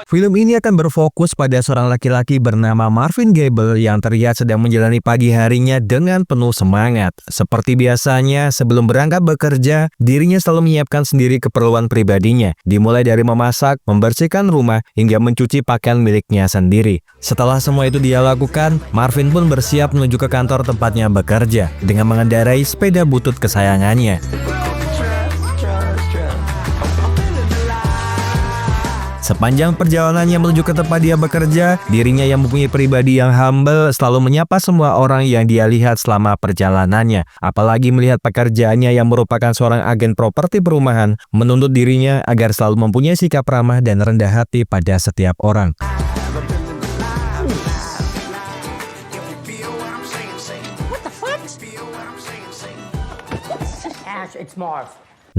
Film ini akan berfokus pada seorang laki-laki bernama Marvin Gable yang terlihat sedang menjalani pagi harinya dengan penuh semangat. Seperti biasanya, sebelum berangkat bekerja, dirinya selalu menyiapkan sendiri keperluan pribadinya, dimulai dari memasak, membersihkan rumah, hingga mencuci pakaian miliknya sendiri. Setelah semua itu dia lakukan, Marvin pun bersiap menuju ke kantor tempatnya bekerja dengan mengendarai sepeda butut kesayangannya. Sepanjang perjalanannya menuju ke tempat dia bekerja, dirinya yang mempunyai pribadi yang humble selalu menyapa semua orang yang dia lihat selama perjalanannya. Apalagi melihat pekerjaannya yang merupakan seorang agen properti perumahan, menuntut dirinya agar selalu mempunyai sikap ramah dan rendah hati pada setiap orang.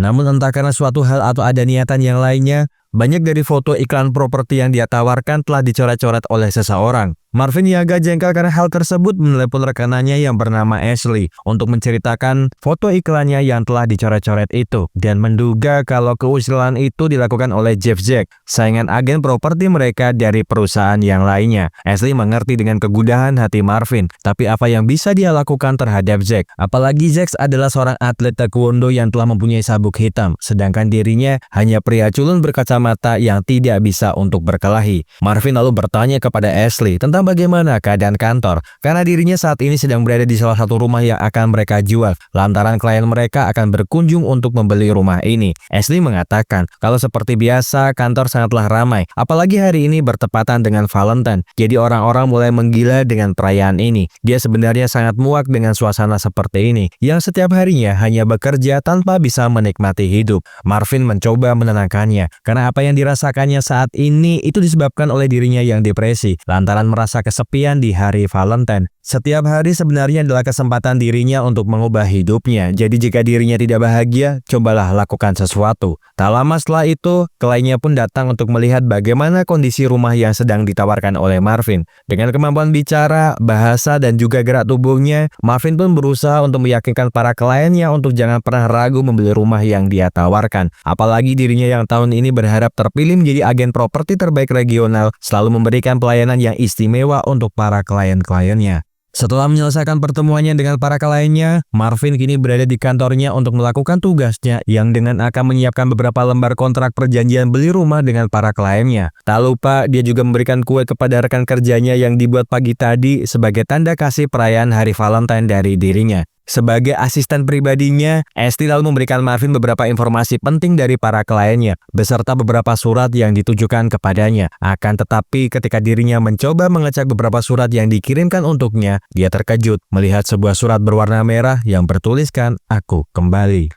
Namun entah karena suatu hal atau ada niatan yang lainnya, banyak dari foto iklan properti yang dia tawarkan telah dicoret-coret oleh seseorang. Marvin agak jengkel karena hal tersebut menelepon rekanannya yang bernama Ashley untuk menceritakan foto iklannya yang telah dicoret-coret itu dan menduga kalau keusilan itu dilakukan oleh Jeff Jack, saingan agen properti mereka dari perusahaan yang lainnya. Ashley mengerti dengan kegundahan hati Marvin, tapi apa yang bisa dia lakukan terhadap Jack? Apalagi Jack adalah seorang atlet taekwondo yang telah mempunyai sabuk hitam, sedangkan dirinya hanya pria culun berkacamata yang tidak bisa untuk berkelahi. Marvin lalu bertanya kepada Ashley tentang bagaimana keadaan kantor, karena dirinya saat ini sedang berada di salah satu rumah yang akan mereka jual, lantaran klien mereka akan berkunjung untuk membeli rumah ini. Ashley mengatakan kalau seperti biasa kantor sangatlah ramai, apalagi hari ini bertepatan dengan Valentine, jadi orang-orang mulai menggila dengan perayaan ini. Dia sebenarnya sangat muak dengan suasana seperti ini, yang setiap harinya hanya bekerja tanpa bisa menikmati hidup. Marvin mencoba menenangkannya, karena apa yang dirasakannya saat ini itu disebabkan oleh dirinya yang depresi, lantaran merasa kesepian di hari Valentine. Setiap hari sebenarnya adalah kesempatan dirinya untuk mengubah hidupnya. Jadi jika dirinya tidak bahagia, cobalah lakukan sesuatu. Tak lama setelah itu, kliennya pun datang untuk melihat bagaimana kondisi rumah yang sedang ditawarkan oleh Marvin. Dengan kemampuan bicara, bahasa, dan juga gerak tubuhnya, Marvin pun berusaha untuk meyakinkan para kliennya untuk jangan pernah ragu membeli rumah yang dia tawarkan. Apalagi dirinya yang tahun ini berharap terpilih menjadi agen properti terbaik regional, selalu memberikan pelayanan yang istimewa untuk para klien-kliennya. Setelah menyelesaikan pertemuannya dengan para kliennya, Marvin kini berada di kantornya untuk melakukan tugasnya yang dengan akan menyiapkan beberapa lembar kontrak perjanjian beli rumah dengan para kliennya. Tak lupa, dia juga memberikan kue kepada rekan kerjanya yang dibuat pagi tadi sebagai tanda kasih perayaan hari Valentine dari dirinya. Sebagai asisten pribadinya, Ashley lalu memberikan Marvin beberapa informasi penting dari para kliennya, beserta beberapa surat yang ditujukan kepadanya. Akan tetapi ketika dirinya mencoba mengecek beberapa surat yang dikirimkan untuknya, dia terkejut melihat sebuah surat berwarna merah yang bertuliskan, "Aku kembali."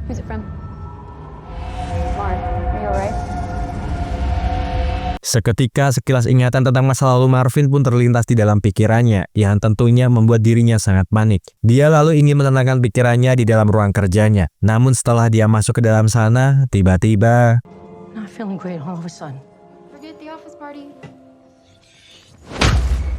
Who's it from? Mark, are you alright? Seketika sekilas ingatan tentang masa lalu Marvin pun terlintas di dalam pikirannya, yang tentunya membuat dirinya sangat panik. Dia lalu ingin menenangkan pikirannya di dalam ruang kerjanya. Namun setelah dia masuk ke dalam sana, tiba-tiba... Not feeling great all of a sudden. Forget the office party.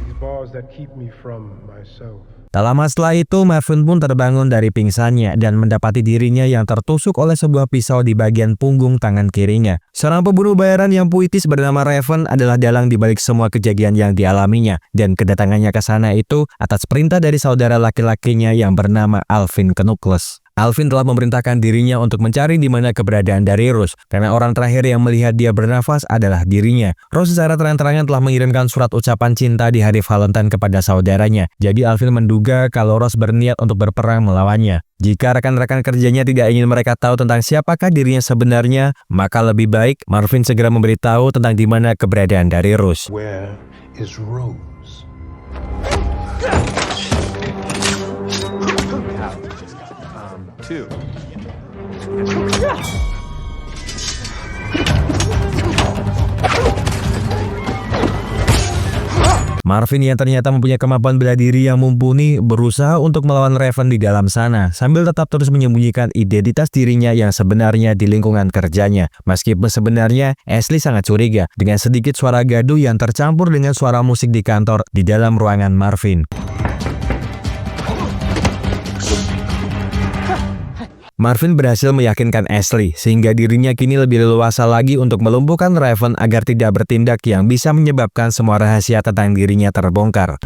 These bars that keep me from myself. Tak lama setelah itu, Marvin pun terbangun dari pingsannya dan mendapati dirinya yang tertusuk oleh sebuah pisau di bagian punggung tangan kirinya. Seorang pembunuh bayaran yang puitis bernama Raven adalah dalang di balik semua kejadian yang dialaminya, dan kedatangannya ke sana itu atas perintah dari saudara laki-lakinya yang bernama Alvin Knuckles. Alvin telah memerintahkan dirinya untuk mencari di mana keberadaan dari Rose, karena orang terakhir yang melihat dia bernafas adalah dirinya. Rose secara terang-terangan telah mengirimkan surat ucapan cinta di hari Valentine kepada saudaranya. Jadi Alvin menduga kalau Rose berniat untuk berperang melawannya. Jika rekan-rekan kerjanya tidak ingin mereka tahu tentang siapakah dirinya sebenarnya, maka lebih baik Marvin segera memberitahu tentang di mana keberadaan dari Rose. Where is Rose? Two. Marvin yang ternyata mempunyai kemampuan bela diri yang mumpuni berusaha untuk melawan Raven di dalam sana sambil tetap terus menyembunyikan identitas dirinya yang sebenarnya di lingkungan kerjanya. Meskipun sebenarnya Ashley sangat curiga dengan sedikit suara gaduh yang tercampur dengan suara musik di kantor di dalam ruangan Marvin. Marvin berhasil meyakinkan Ashley sehingga dirinya kini lebih leluasa lagi untuk melumpuhkan Raven agar tidak bertindak yang bisa menyebabkan semua rahasia tentang dirinya terbongkar.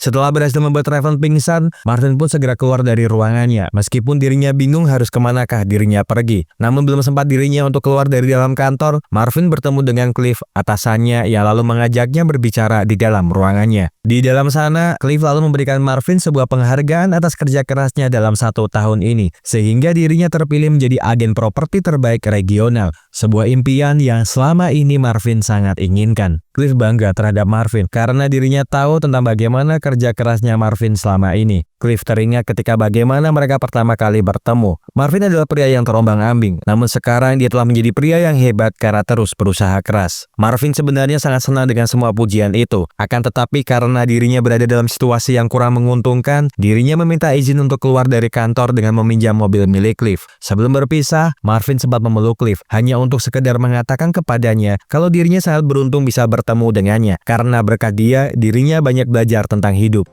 Setelah berhasil membuat Raven pingsan, Marvin pun segera keluar dari ruangannya. Meskipun dirinya bingung harus kemanakah dirinya pergi. Namun belum sempat dirinya untuk keluar dari dalam kantor, Marvin bertemu dengan Cliff, atasannya, yang lalu mengajaknya berbicara di dalam ruangannya. Di dalam sana, Cliff lalu memberikan Marvin sebuah penghargaan atas kerja kerasnya dalam 1 tahun ini, sehingga dirinya terpilih menjadi agen properti terbaik regional, sebuah impian yang selama ini Marvin sangat inginkan. Cliff bangga terhadap Marvin karena dirinya tahu tentang bagaimana kerja kerasnya Marvin selama ini. Cliff teringat ketika bagaimana mereka pertama kali bertemu. Marvin adalah pria yang terombang-ambing, namun sekarang dia telah menjadi pria yang hebat karena terus berusaha keras. Marvin sebenarnya sangat senang dengan semua pujian itu, akan tetapi karena dirinya berada dalam situasi yang kurang menguntungkan, dirinya meminta izin untuk keluar dari kantor dengan meminjam mobil milik Cliff. Sebelum berpisah, Marvin sempat memeluk Cliff hanya untuk sekedar mengatakan kepadanya kalau dirinya sangat beruntung bisa bertemu dengannya, karena berkat dia, dirinya banyak belajar tentang hidup.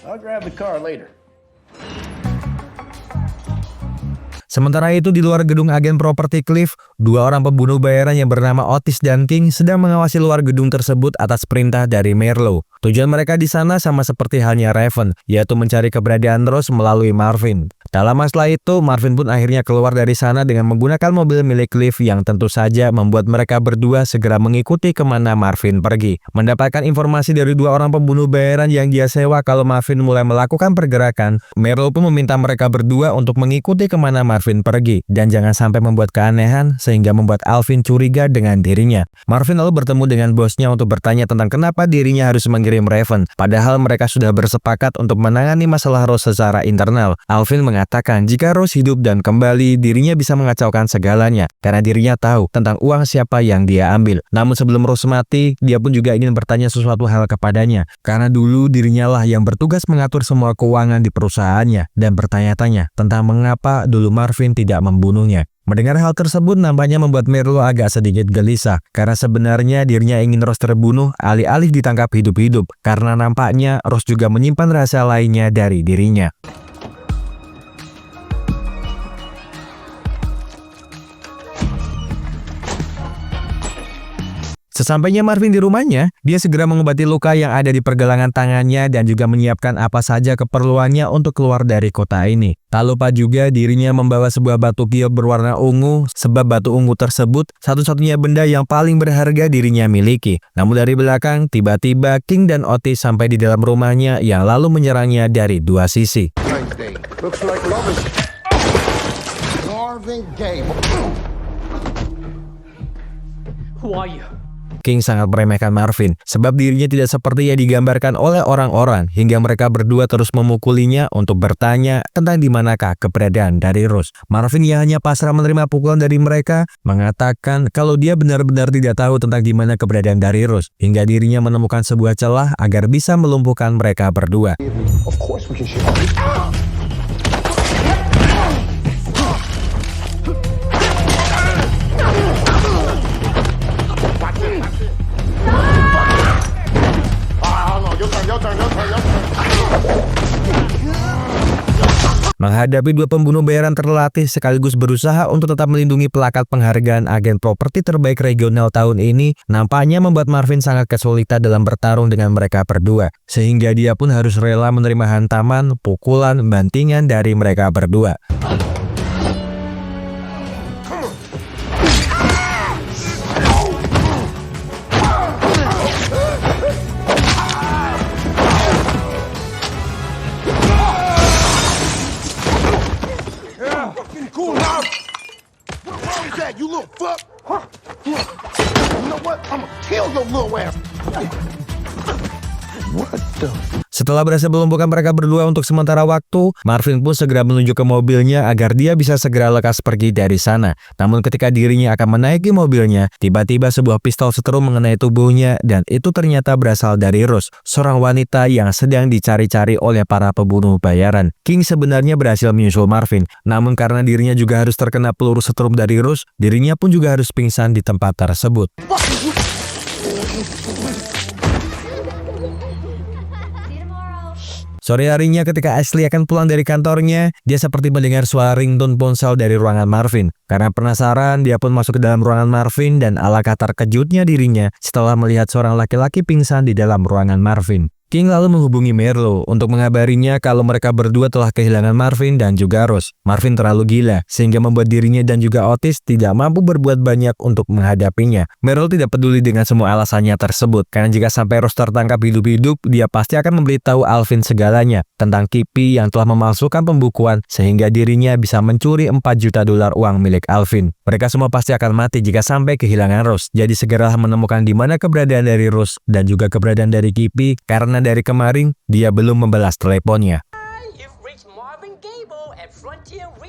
I'll grab the car later. Sementara itu di luar gedung agen properti Cliff, 2 orang pembunuh bayaran yang bernama Otis dan King sedang mengawasi luar gedung tersebut atas perintah dari Merlo. Tujuan mereka di sana sama seperti halnya Raven, yaitu mencari keberadaan Rose melalui Marvin. Dalam masalah itu, Marvin pun akhirnya keluar dari sana dengan menggunakan mobil milik Cliff yang tentu saja membuat mereka berdua segera mengikuti kemana Marvin pergi. Mendapatkan informasi dari 2 orang pembunuh bayaran yang dia sewa kalau Marvin mulai melakukan pergerakan, Merlo pun meminta mereka berdua untuk mengikuti kemana Marvin pergi dan jangan sampai membuat keanehan sehingga membuat Alvin curiga dengan dirinya. Marvin lalu bertemu dengan bosnya untuk bertanya tentang kenapa dirinya harus mengirim Raven, padahal mereka sudah bersepakat untuk menangani masalah Rose secara internal. Alvin mengatakan jika Rose hidup dan kembali, dirinya bisa mengacaukan segalanya karena dirinya tahu tentang uang siapa yang dia ambil. Namun sebelum Rose mati, dia pun juga ingin bertanya sesuatu hal kepadanya karena dulu dirinya lah yang bertugas mengatur semua keuangan di perusahaannya dan bertanya-tanya tentang mengapa dulu Marvin tidak membunuhnya. Mendengar hal tersebut nampaknya membuat Merlo agak sedikit gelisah karena sebenarnya dirinya ingin Rose terbunuh alih-alih ditangkap hidup-hidup karena nampaknya Rose juga menyimpan rahasia lainnya dari dirinya. Sesampainya Marvin di rumahnya, dia segera mengobati luka yang ada di pergelangan tangannya dan juga menyiapkan apa saja keperluannya untuk keluar dari kota ini. Tak lupa juga dirinya membawa sebuah batu giok berwarna ungu, sebab batu ungu tersebut satu-satunya benda yang paling berharga dirinya miliki. Namun dari belakang, tiba-tiba King dan Otis sampai di dalam rumahnya yang lalu menyerangnya dari 2 sisi. Looks like lovers. Marvin Gaye. Who are you? King sangat meremehkan Marvin, sebab dirinya tidak seperti yang digambarkan oleh orang-orang hingga mereka berdua terus memukulinya untuk bertanya tentang di manakah keberadaan dari Rose. Marvin yang hanya pasrah menerima pukulan dari mereka, mengatakan kalau dia benar-benar tidak tahu tentang di mana keberadaan dari Rose, hingga dirinya menemukan sebuah celah agar bisa melumpuhkan mereka berdua. Of course we can shoot. Menghadapi 2 pembunuh bayaran terlatih sekaligus berusaha untuk tetap melindungi plakat penghargaan agen properti terbaik regional tahun ini, nampaknya membuat Marvin sangat kesulitan dalam bertarung dengan mereka berdua, sehingga dia pun harus rela menerima hantaman, pukulan, bantingan dari mereka berdua. Cool now. What wrong with that, you little fuck? You know what? I'ma kill your little ass. What the? Setelah berhasil melumpuhkan mereka berdua untuk sementara waktu, Marvin pun segera menuju ke mobilnya agar dia bisa segera lekas pergi dari sana. Namun ketika dirinya akan menaiki mobilnya, tiba-tiba sebuah pistol setrum mengenai tubuhnya dan itu ternyata berasal dari Rose, seorang wanita yang sedang dicari-cari oleh para pembunuh bayaran. King sebenarnya berhasil menyusul Marvin, namun karena dirinya juga harus terkena peluru setrum dari Rose, dirinya pun juga harus pingsan di tempat tersebut. Sore harinya ketika Ashley akan pulang dari kantornya, dia seperti mendengar suara ringtone ponsel dari ruangan Marvin. Karena penasaran, dia pun masuk ke dalam ruangan Marvin dan alangkah terkejutnya dirinya setelah melihat seorang laki-laki pingsan di dalam ruangan Marvin. King lalu menghubungi Merlo untuk mengabarinya kalau mereka berdua telah kehilangan Marvin dan juga Rose. Marvin terlalu gila sehingga membuat dirinya dan juga Otis tidak mampu berbuat banyak untuk menghadapinya. Merlo tidak peduli dengan semua alasannya tersebut karena jika sampai Rose tertangkap hidup-hidup, dia pasti akan memberitahu Alvin segalanya tentang Kippy yang telah memalsukan pembukuan sehingga dirinya bisa mencuri $4 juta uang milik Alvin. Mereka semua pasti akan mati jika sampai kehilangan Rose. Jadi segeralah menemukan di mana keberadaan dari Rose dan juga keberadaan dari Kippy karena dari kemarin dia belum membalas teleponnya.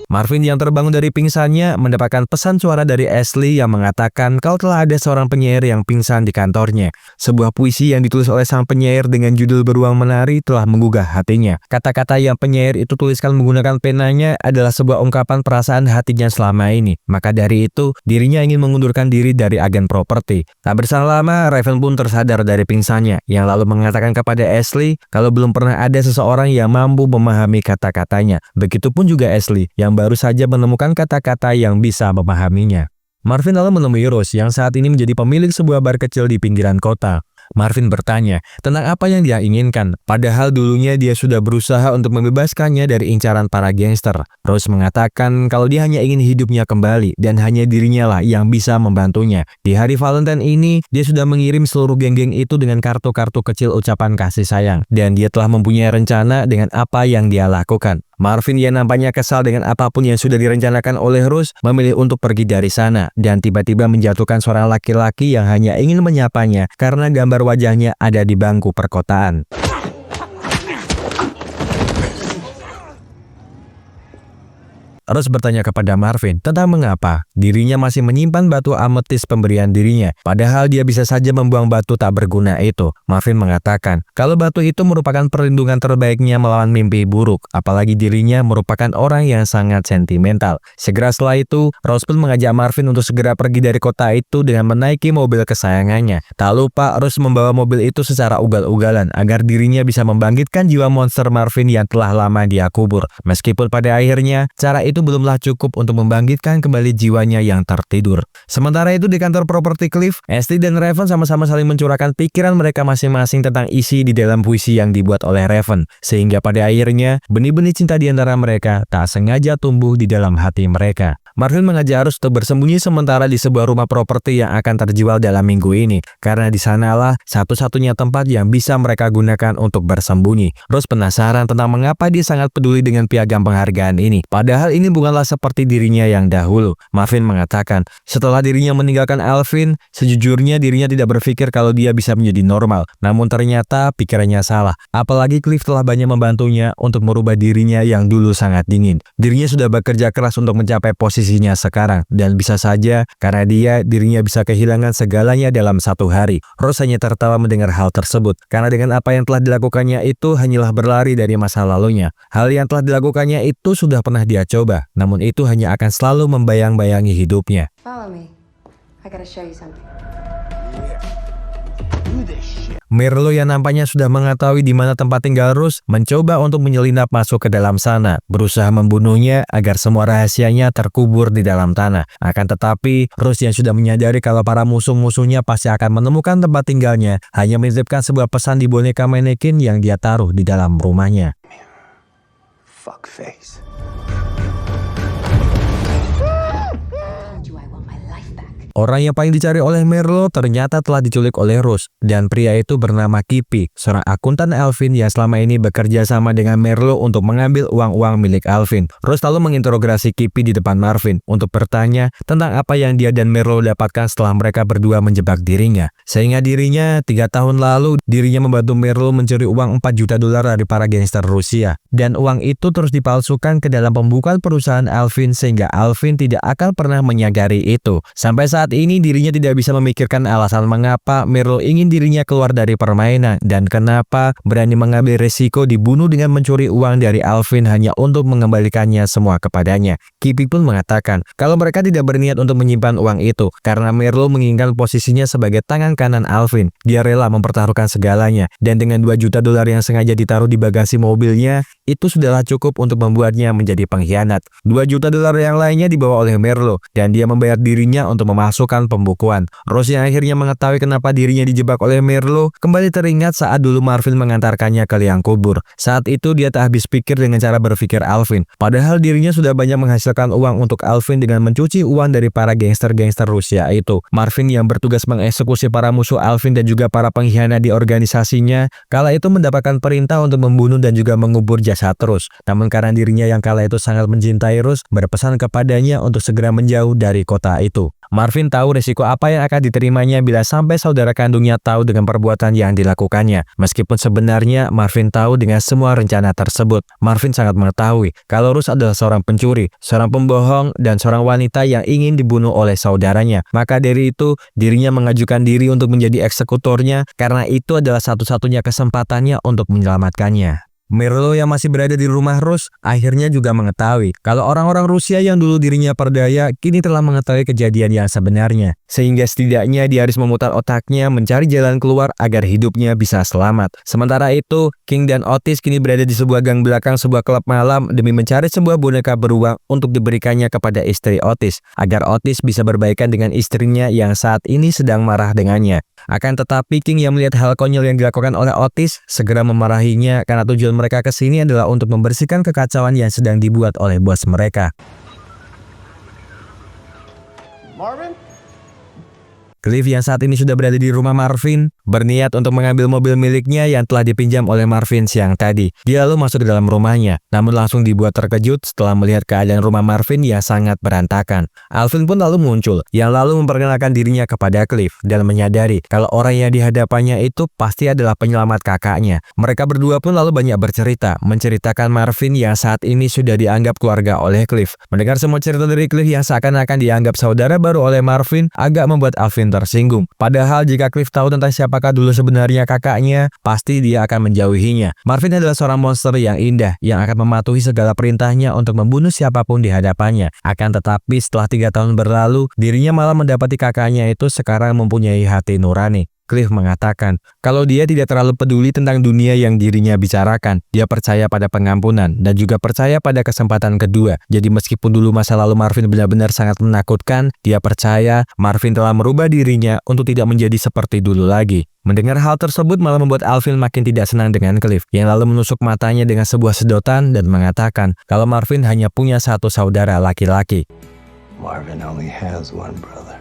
Marvin yang terbangun dari pingsannya mendapatkan pesan suara dari Ashley yang mengatakan kalau telah ada seorang penyair yang pingsan di kantornya. Sebuah puisi yang ditulis oleh sang penyair dengan judul Beruang Menari telah menggugah hatinya. Kata-kata yang penyair itu tuliskan menggunakan penanya adalah sebuah ungkapan perasaan hatinya selama ini. Maka dari itu, dirinya ingin mengundurkan diri dari agen properti. Tak berselang lama, Raven pun tersadar dari pingsannya, yang lalu mengatakan kepada Ashley kalau belum pernah ada seseorang yang mampu memahami kata-katanya. Begitupun juga Ashley yang baru saja menemukan kata-kata yang bisa memahaminya. Marvin lalu menemui Rose yang saat ini menjadi pemilik sebuah bar kecil di pinggiran kota. Marvin bertanya tentang apa yang dia inginkan, padahal dulunya dia sudah berusaha untuk membebaskannya dari incaran para gangster. Rose mengatakan kalau dia hanya ingin hidupnya kembali dan hanya dirinya lah yang bisa membantunya. Di hari Valentine ini, dia sudah mengirim seluruh geng-geng itu dengan kartu-kartu kecil ucapan kasih sayang, dan dia telah mempunyai rencana dengan apa yang dia lakukan. Marvin yang nampaknya kesal dengan apapun yang sudah direncanakan oleh Rose memilih untuk pergi dari sana dan tiba-tiba menjatuhkan seorang laki-laki yang hanya ingin menyapanya karena gambar wajahnya ada di bangku perkotaan. Rose bertanya kepada Marvin tentang mengapa dirinya masih menyimpan batu ametis pemberian dirinya, padahal dia bisa saja membuang batu tak berguna itu. Marvin mengatakan kalau batu itu merupakan perlindungan terbaiknya melawan mimpi buruk, apalagi dirinya merupakan orang yang sangat sentimental. Segera setelah itu, Rose pun mengajak Marvin untuk segera pergi dari kota itu dengan menaiki mobil kesayangannya. Tak lupa, Rose membawa mobil itu secara ugal-ugalan agar dirinya bisa membangkitkan jiwa monster Marvin yang telah lama dia kubur. Meskipun pada akhirnya, cara itu belumlah cukup untuk membangkitkan kembali jiwanya yang tertidur. Sementara itu di kantor properti Cliff, Ashley dan Raven sama-sama saling mencurahkan pikiran mereka masing-masing tentang isi di dalam puisi yang dibuat oleh Raven. Sehingga pada akhirnya, benih-benih cinta di antara mereka tak sengaja tumbuh di dalam hati mereka. Marvin mengajak Rose untuk bersembunyi sementara di sebuah rumah properti yang akan terjual dalam minggu ini, karena di sanalah satu-satunya tempat yang bisa mereka gunakan untuk bersembunyi. Rose penasaran tentang mengapa dia sangat peduli dengan piagam penghargaan ini, padahal ini bukanlah seperti dirinya yang dahulu. Marvin mengatakan, setelah dirinya meninggalkan Alvin, sejujurnya dirinya tidak berpikir kalau dia bisa menjadi normal, namun ternyata pikirannya salah. Apalagi Cliff telah banyak membantunya untuk merubah dirinya yang dulu sangat dingin. Dirinya sudah bekerja keras untuk mencapai posisinya sekarang, dan bisa saja karena dirinya bisa kehilangan segalanya dalam satu hari. Rose hanya tertawa mendengar hal tersebut, karena dengan apa yang telah dilakukannya itu hanyalah berlari dari masa lalunya. Hal yang telah dilakukannya itu sudah pernah dia coba, namun itu hanya akan selalu membayang-bayangi hidupnya. Follow me. I gotta show you something. Merlo yang nampaknya sudah mengetahui di mana tempat tinggal Rose mencoba untuk menyelinap masuk ke dalam sana, berusaha membunuhnya agar semua rahasianya terkubur di dalam tanah. Akan tetapi, Rose yang sudah menyadari kalau para musuh-musuhnya pasti akan menemukan tempat tinggalnya, hanya menitipkan sebuah pesan di boneka manekin yang dia taruh di dalam rumahnya. Fuckface. Orang yang paling dicari oleh Merlo ternyata telah diculik oleh Rose, dan pria itu bernama Kippy, seorang akuntan Alvin yang selama ini bekerja sama dengan Merlo untuk mengambil uang-uang milik Alvin. Rose lalu menginterogasi Kippy di depan Marvin untuk bertanya tentang apa yang dia dan Merlo dapatkan setelah mereka berdua menjebak dirinya. Sehingga dirinya 3 tahun lalu dirinya membantu Merlo mencuri uang $4 juta dari para gangster Rusia, dan uang itu terus dipalsukan ke dalam pembukaan perusahaan Alvin sehingga Alvin tidak akan pernah menyadari itu. Sampai saat ini dirinya tidak bisa memikirkan alasan mengapa Merlo ingin dirinya keluar dari permainan dan kenapa berani mengambil risiko dibunuh dengan mencuri uang dari Alvin hanya untuk mengembalikannya semua kepadanya. Kippy pun mengatakan kalau mereka tidak berniat untuk menyimpan uang itu karena Merlo menginginkan posisinya sebagai tangan kanan Alvin. Dia rela mempertaruhkan segalanya, dan dengan $2 juta yang sengaja ditaruh di bagasi mobilnya itu sudahlah cukup untuk membuatnya menjadi pengkhianat. $2 juta yang lainnya dibawa oleh Merlo dan dia membayar dirinya untuk memasukkan pembukuan. Rose yang akhirnya mengetahui kenapa dirinya dijebak oleh Merlo kembali teringat saat dulu Marvin mengantarkannya ke liang kubur. Saat itu dia tak habis pikir dengan cara berpikir Alvin. Padahal dirinya sudah banyak menghasilkan uang untuk Alvin dengan mencuci uang dari para gangster-gangster Rusia itu. Marvin yang bertugas mengeksekusi para musuh Alvin dan juga para pengkhianat di organisasinya kala itu mendapatkan perintah untuk membunuh dan juga mengubur jasad Rose. Namun karena dirinya yang kala itu sangat mencintai Rose, berpesan kepadanya untuk segera menjauh dari kota itu. Marvin tahu risiko apa yang akan diterimanya bila sampai saudara kandungnya tahu dengan perbuatan yang dilakukannya. Meskipun sebenarnya Marvin tahu dengan semua rencana tersebut, Marvin sangat mengetahui kalau Rose adalah seorang pencuri, seorang pembohong, dan seorang wanita yang ingin dibunuh oleh saudaranya. Maka dari itu, dirinya mengajukan diri untuk menjadi eksekutornya karena itu adalah satu-satunya kesempatannya untuk menyelamatkannya. Merlo yang masih berada di rumah Rose akhirnya juga mengetahui kalau orang-orang Rusia yang dulu dirinya perdaya kini telah mengetahui kejadian yang sebenarnya. Sehingga setidaknya dia harus memutar otaknya mencari jalan keluar agar hidupnya bisa selamat. Sementara itu, King dan Otis kini berada di sebuah gang belakang sebuah klub malam demi mencari sebuah boneka beruang untuk diberikannya kepada istri Otis, agar Otis bisa berbaikan dengan istrinya yang saat ini sedang marah dengannya. Akan tetapi King yang melihat hal konyol yang dilakukan oleh Otis segera memarahinya karena tujuan mereka ke sini adalah untuk membersihkan kekacauan yang sedang dibuat oleh bos mereka. Marvin? Cliff yang saat ini sudah berada di rumah Marvin berniat untuk mengambil mobil miliknya yang telah dipinjam oleh Marvin siang tadi. Dia lalu masuk ke dalam rumahnya, namun langsung dibuat terkejut setelah melihat keadaan rumah Marvin yang sangat berantakan. Alvin pun lalu muncul, yang lalu memperkenalkan dirinya kepada Cliff dan menyadari kalau orang yang dihadapannya itu pasti adalah penyelamat kakaknya. Mereka berdua pun lalu banyak bercerita, menceritakan Marvin yang saat ini sudah dianggap keluarga oleh Cliff. Mendengar semua cerita dari Cliff yang seakan-akan dianggap saudara baru oleh Marvin agak membuat Alvin tersinggung. Padahal jika Cliff tahu tentang siapakah dulu sebenarnya kakaknya, pasti dia akan menjauhinya. Marvin adalah seorang monster yang indah yang akan mematuhi segala perintahnya untuk membunuh siapapun di hadapannya. Akan tetapi setelah 3 tahun berlalu, dirinya malah mendapati kakaknya itu sekarang mempunyai hati nurani. Cliff mengatakan kalau dia tidak terlalu peduli tentang dunia yang dirinya bicarakan. Dia percaya pada pengampunan dan juga percaya pada kesempatan kedua. Jadi meskipun dulu masa lalu Marvin benar-benar sangat menakutkan, dia percaya Marvin telah merubah dirinya untuk tidak menjadi seperti dulu lagi. Mendengar hal tersebut malah membuat Alvin makin tidak senang dengan Cliff, yang lalu menusuk matanya dengan sebuah sedotan dan mengatakan kalau Marvin hanya punya satu saudara laki-laki. Marvin only has one brother.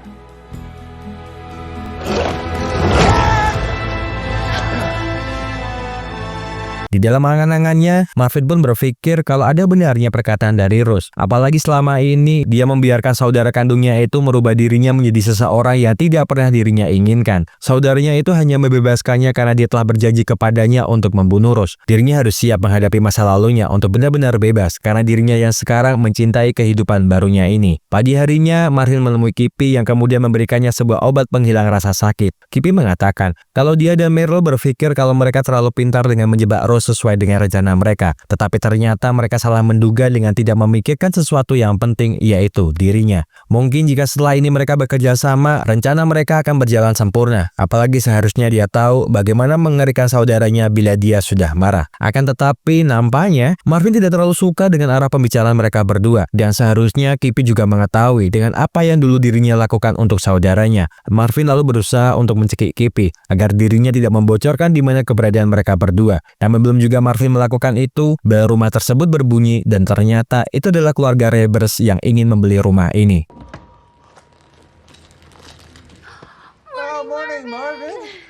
Di dalam angan-angannya, Marvin pun berpikir kalau ada benarnya perkataan dari Rose. Apalagi selama ini dia membiarkan saudara kandungnya itu merubah dirinya menjadi seseorang yang tidak pernah dirinya inginkan. Saudaranya itu hanya membebaskannya karena dia telah berjanji kepadanya untuk membunuh Rose. Dirinya harus siap menghadapi masa lalunya untuk benar-benar bebas karena dirinya yang sekarang mencintai kehidupan barunya ini. Pagi harinya, Marvin menemui Kippy yang kemudian memberikannya sebuah obat penghilang rasa sakit. Kippy mengatakan kalau dia dan Merlo berpikir kalau mereka terlalu pintar dengan menjebak Rose sesuai dengan rencana mereka, tetapi ternyata mereka salah menduga dengan tidak memikirkan sesuatu yang penting, yaitu dirinya. Mungkin jika setelah ini mereka bekerja sama, rencana mereka akan berjalan sempurna. Apalagi seharusnya dia tahu bagaimana mengerikan saudaranya bila dia sudah marah. Akan tetapi nampaknya Marvin tidak terlalu suka dengan arah pembicaraan mereka berdua, dan seharusnya Kippy juga mengetahui dengan apa yang dulu dirinya lakukan untuk saudaranya. Marvin lalu berusaha untuk mencekik Kippy agar dirinya tidak membocorkan di mana keberadaan mereka berdua. Namun belum juga Marvin melakukan itu, bel rumah tersebut berbunyi dan ternyata itu adalah keluarga Rebers yang ingin membeli rumah ini.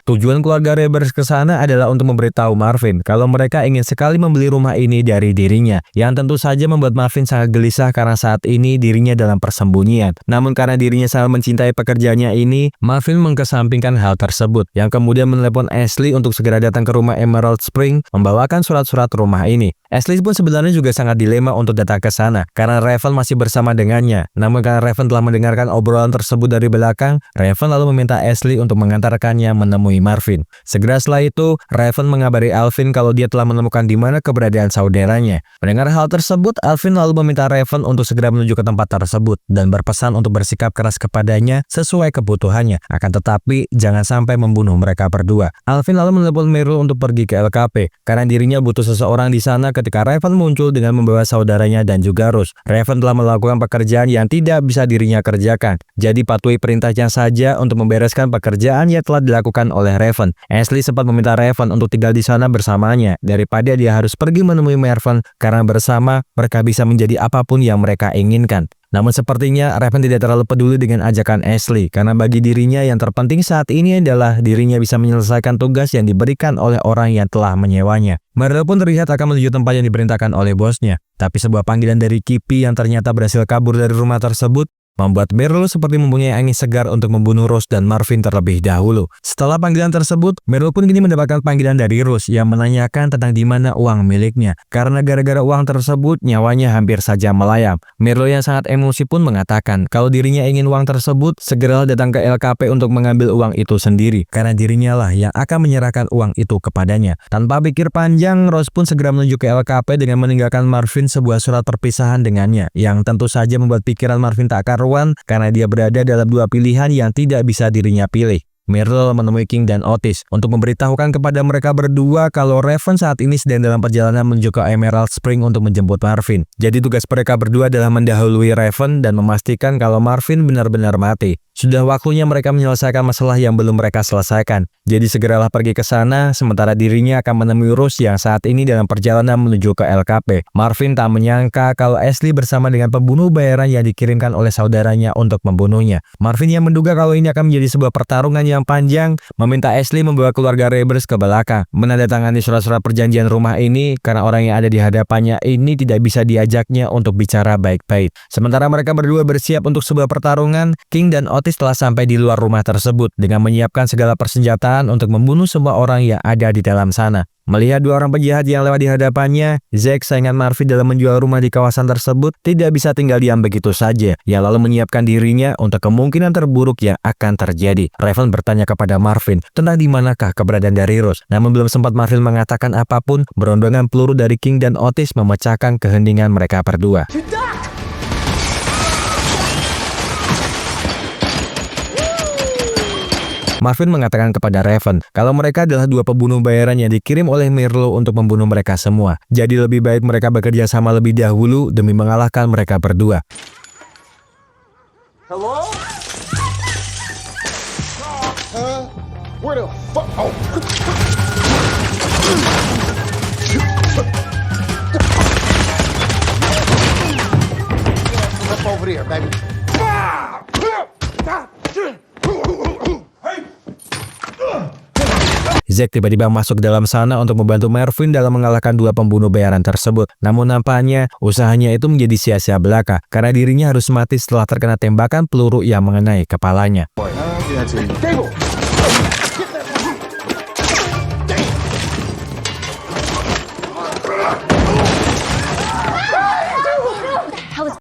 Tujuan keluarga Rebers ke sana adalah untuk memberitahu Marvin kalau mereka ingin sekali membeli rumah ini dari dirinya, yang tentu saja membuat Marvin sangat gelisah karena saat ini dirinya dalam persembunyian. Namun karena dirinya sangat mencintai pekerjaannya ini, Marvin mengkesampingkan hal tersebut, yang kemudian menelepon Ashley untuk segera datang ke rumah Emerald Spring membawakan surat-surat rumah ini. Ashley pun sebenarnya juga sangat dilema untuk datang ke sana karena Raven masih bersama dengannya. Namun karena Raven telah mendengarkan obrolan tersebut dari belakang, Raven lalu meminta Ashley untuk mengantarkannya menemui Marvin. Segera setelah itu, Raven mengabari Alvin kalau dia telah menemukan di mana keberadaan saudaranya. Mendengar hal tersebut, Alvin lalu meminta Raven untuk segera menuju ke tempat tersebut dan berpesan untuk bersikap keras kepadanya sesuai kebutuhannya. Akan tetapi, jangan sampai membunuh mereka berdua. Alvin lalu menelepon Meryl untuk pergi ke LKP karena dirinya butuh seseorang di sana ketika Raven muncul dengan membawa saudaranya dan juga Rose. Raven telah melakukan pekerjaan yang tidak bisa dirinya kerjakan. Jadi patuhi perintahnya saja untuk membereskan pekerjaan yang telah dilakukan oleh Raven. Ashley sempat meminta Raven untuk tinggal di sana bersamanya daripada dia harus pergi menemui Marvin karena bersama mereka bisa menjadi apapun yang mereka inginkan. Namun sepertinya Raven tidak terlalu peduli dengan ajakan Ashley karena bagi dirinya yang terpenting saat ini adalah dirinya bisa menyelesaikan tugas yang diberikan oleh orang yang telah menyewanya. Meryl pun terlihat akan menuju tempat yang diperintahkan oleh bosnya. Tapi sebuah panggilan dari Kippy yang ternyata berhasil kabur dari rumah tersebut membuat Meryl seperti mempunyai angin segar untuk membunuh Rose dan Marvin terlebih dahulu. Setelah panggilan tersebut, Meryl pun kini mendapatkan panggilan dari Rose yang menanyakan tentang di mana uang miliknya. Karena gara-gara uang tersebut, nyawanya hampir saja melayang. Meryl yang sangat emosi pun mengatakan kalau dirinya ingin uang tersebut, segeralah datang ke LKP untuk mengambil uang itu sendiri. Karena dirinya lah yang akan menyerahkan uang itu kepadanya. Tanpa pikir panjang, Rose pun segera menuju ke LKP dengan meninggalkan Marvin sebuah surat perpisahan dengannya, yang tentu saja membuat pikiran Marvin tak karuan karena dia berada dalam dua pilihan yang tidak bisa dirinya pilih. Meryl menemui King dan Otis untuk memberitahukan kepada mereka berdua kalau Raven saat ini sedang dalam perjalanan menuju ke Emerald Spring untuk menjemput Marvin. Jadi tugas mereka berdua adalah mendahului Raven dan memastikan kalau Marvin benar-benar mati. Sudah waktunya mereka menyelesaikan masalah yang belum mereka selesaikan. Jadi segeralah pergi ke sana, sementara dirinya akan menemui Rose yang saat ini dalam perjalanan menuju ke LKP. Marvin tak menyangka kalau Ashley bersama dengan pembunuh bayaran yang dikirimkan oleh saudaranya untuk membunuhnya. Marvin yang menduga kalau ini akan menjadi sebuah pertarungan yang panjang, meminta Ashley membawa keluarga Rebers ke belakang, menandatangani surat-surat perjanjian rumah ini karena orang yang ada di hadapannya ini tidak bisa diajaknya untuk bicara baik-baik. Sementara mereka berdua bersiap untuk sebuah pertarungan, King dan Otis telah sampai di luar rumah tersebut dengan menyiapkan segala persenjataan untuk membunuh semua orang yang ada di dalam sana. Melihat dua orang penjahat yang lewat di hadapannya, Zack, saingan Marvin dalam menjual rumah di kawasan tersebut, tidak bisa tinggal diam begitu saja. Ia lalu menyiapkan dirinya untuk kemungkinan terburuk yang akan terjadi. Raven bertanya kepada Marvin tentang di manakah keberadaan dari Rose. Namun belum sempat Marvin mengatakan apapun, berondongan peluru dari King dan Otis memecahkan keheningan mereka berdua. Marvin mengatakan kepada Raven kalau mereka adalah dua pembunuh bayaran yang dikirim oleh Meryl untuk membunuh mereka semua. Jadi lebih baik mereka bekerja sama lebih dahulu demi mengalahkan mereka berdua. Hello? Where the fuck? Oh. Up over there, baby. Zack tiba-tiba masuk ke dalam sana untuk membantu Marvin dalam mengalahkan dua pembunuh bayaran tersebut. Namun nampaknya usahanya itu menjadi sia-sia belaka karena dirinya harus mati setelah terkena tembakan peluru yang mengenai kepalanya.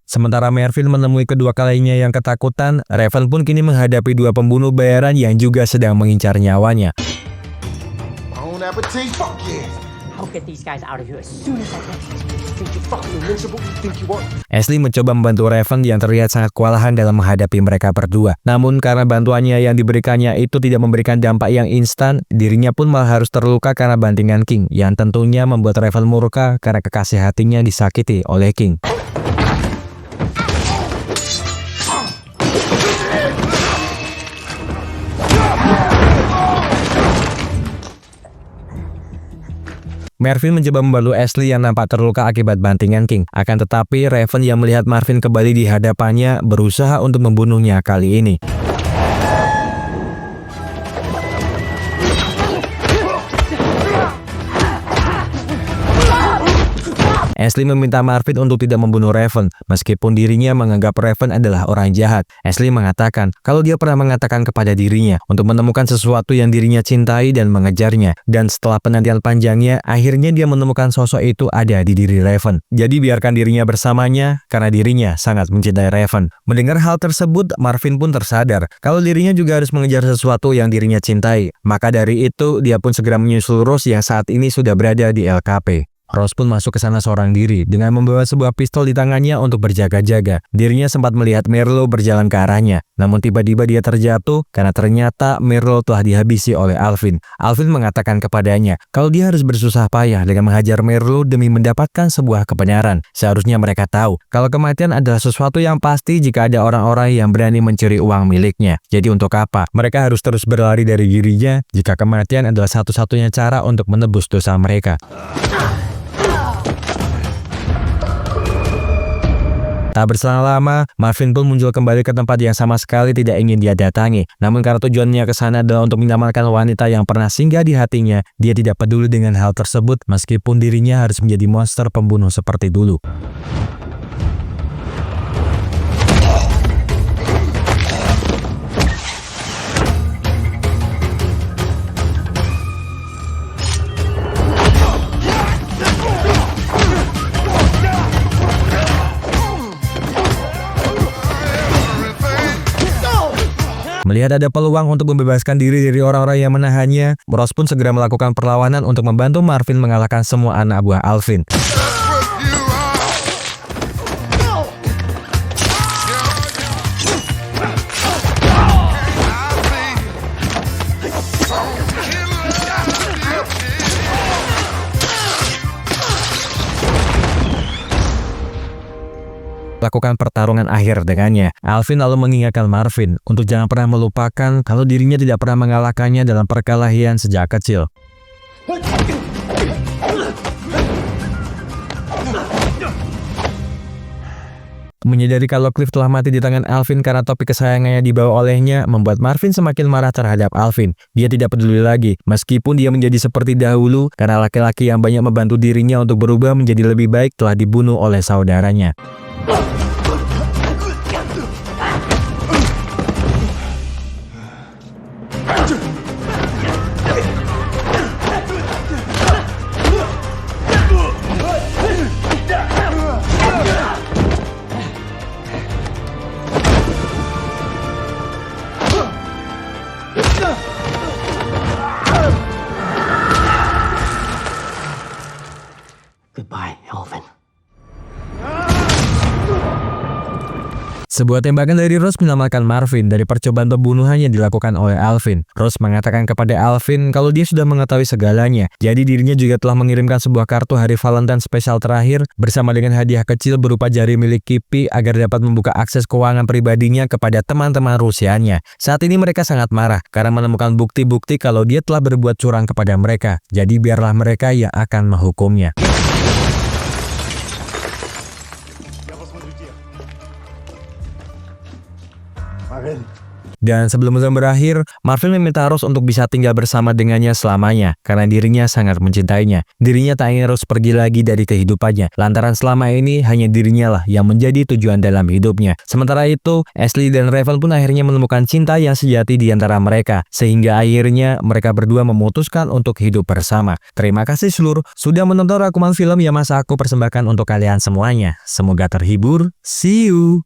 Sementara Marvin menemui kedua kalinya yang ketakutan, Raven pun kini menghadapi dua pembunuh bayaran yang juga sedang mengincar nyawanya. Appetite, fuck yeah. I'll get these guys out of here as soon as I can. Think you fucking invincible? You think you are? Ashley mencoba membantu Raven yang terlihat sangat kewalahan dalam menghadapi mereka berdua. Namun karena bantuannya yang diberikannya itu tidak memberikan dampak yang instan, dirinya pun malah harus terluka karena bantingan King, yang tentunya membuat Raven murka karena kekasih hatinya disakiti oleh King. Marvin mencoba membantu Ashley yang nampak terluka akibat bantingan King. Akan tetapi Raven yang melihat Marvin kembali di hadapannya berusaha untuk membunuhnya kali ini. Ashley meminta Marvin untuk tidak membunuh Raven, meskipun dirinya menganggap Raven adalah orang jahat. Ashley mengatakan kalau dia pernah mengatakan kepada dirinya untuk menemukan sesuatu yang dirinya cintai dan mengejarnya. Dan setelah penantian panjangnya, akhirnya dia menemukan sosok itu ada di diri Raven. Jadi biarkan dirinya bersamanya karena dirinya sangat mencintai Raven. Mendengar hal tersebut, Marvin pun tersadar kalau dirinya juga harus mengejar sesuatu yang dirinya cintai. Maka dari itu, dia pun segera menyusul Rose yang saat ini sudah berada di LKP. Rose pun masuk ke sana seorang diri dengan membawa sebuah pistol di tangannya untuk berjaga-jaga. Dirinya sempat melihat Merlo berjalan ke arahnya, namun tiba-tiba dia terjatuh karena ternyata Merlo telah dihabisi oleh Alvin. Alvin mengatakan kepadanya kalau dia harus bersusah payah dengan menghajar Merlo demi mendapatkan sebuah kebenaran. Seharusnya mereka tahu kalau kematian adalah sesuatu yang pasti jika ada orang-orang yang berani mencuri uang miliknya. Jadi untuk apa mereka harus terus berlari dari dirinya jika kematian adalah satu-satunya cara untuk menebus dosa mereka? Tak berselang lama, Marvin pun muncul kembali ke tempat yang sama sekali tidak ingin dia datangi. Namun karena tujuannya ke sana adalah untuk menyelamatkan wanita yang pernah singgah di hatinya, dia tidak peduli dengan hal tersebut meskipun dirinya harus menjadi monster pembunuh seperti dulu. Melihat ada peluang untuk membebaskan diri dari orang-orang yang menahannya, Rose pun segera melakukan perlawanan untuk membantu Marvin mengalahkan semua anak buah Alvin. Lakukan pertarungan akhir dengannya. Alvin lalu mengingatkan Marvin untuk jangan pernah melupakan kalau dirinya tidak pernah mengalahkannya dalam perkelahian sejak kecil. Menyadari kalau Cliff telah mati di tangan Alvin karena topik kesayangannya dibawa olehnya, membuat Marvin semakin marah terhadap Alvin. Dia tidak peduli lagi, meskipun dia menjadi seperti dahulu karena laki-laki yang banyak membantu dirinya untuk berubah menjadi lebih baik telah dibunuh oleh saudaranya. Goodbye, Alvin. Sebuah tembakan dari Rose menyelamatkan Marvin dari percobaan pembunuhan yang dilakukan oleh Alvin. Rose mengatakan kepada Alvin kalau dia sudah mengetahui segalanya. Jadi dirinya juga telah mengirimkan sebuah kartu hari Valentine spesial terakhir bersama dengan hadiah kecil berupa jari milik Kippy agar dapat membuka akses keuangan pribadinya kepada teman-teman Rusianya. Saat ini mereka sangat marah karena menemukan bukti-bukti kalau dia telah berbuat curang kepada mereka. Jadi biarlah mereka yang akan menghukumnya. Dan sebelum musim berakhir, Marvin meminta Rose untuk bisa tinggal bersama dengannya selamanya karena dirinya sangat mencintainya. Dirinya tak ingin Rose pergi lagi dari kehidupannya, lantaran selama ini hanya dirinya lah yang menjadi tujuan dalam hidupnya. Sementara itu, Ashley dan Raven pun akhirnya menemukan cinta yang sejati di antara mereka, sehingga akhirnya mereka berdua memutuskan untuk hidup bersama. Terima kasih seluruh sudah menonton rangkuman film yang masa aku persembahkan untuk kalian semuanya. Semoga terhibur. See you!